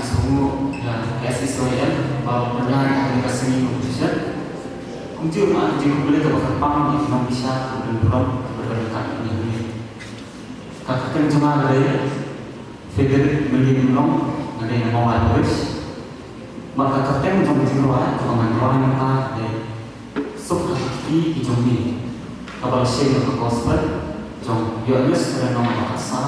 semua ya Israel bahwa pernah mereka seni khususnya untuk jika boleh kebakan yang memang bisa berbenturan berdekat ini kakak cuma ada federal melindungi ada yang mau harus maka kapten untuk menjual kemanjuan yang ada subhati ijoni kapal shell ke kosper jom biarlah sekarang nama bahasa